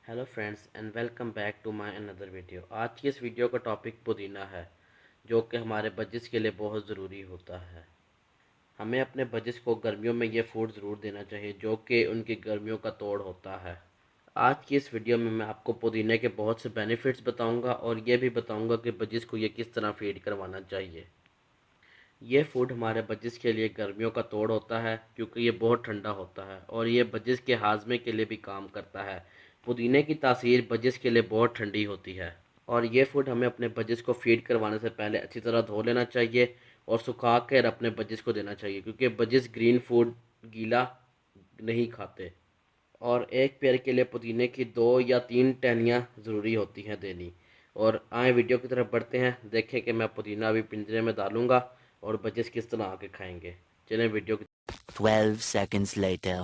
Hello friends and welcome back to my another video. आज की इस वीडियो का टॉपिक पुदीना है, जो कि हमारे बजिस के लिए बहुत ज़रूरी होता है। हमें अपने बजिस को गर्मियों में ये फूड ज़रूर देना चाहिए, जो कि उनकी गर्मियों का तोड़ होता है। आज की इस वीडियो में मैं आपको पुदीने के बहुत से बेनिफिट्स बताऊंगा और ये भी बताऊंगा कि बजिस को ये किस तरह फीड करवाना चाहिए। ये फूड हमारे बजिस के लिए गर्मियों का तोड़ होता है, क्योंकि ये बहुत ठंडा होता है और ये बजिस के हाजमे के लिए भी काम करता है। पुदीने की तासीर बजिस के लिए बहुत ठंडी होती है और ये फूड हमें अपने बजिस को फीड करवाने से पहले अच्छी तरह धो लेना चाहिए और सुखा कर अपने बजिस को देना चाहिए, क्योंकि बजिस ग्रीन फूड गीला नहीं खाते। और एक पेड़ के लिए पुदीने की 2 या 3 टहनियाँ ज़रूरी होती हैं देनी। और आए वीडियो की तरफ बढ़ते हैं, देखें कि मैं पुदीना अभी पिंजरे में डालूंगा और बच्चे किस तरह आके खाएंगे। चलें वीडियो की। 12 seconds later.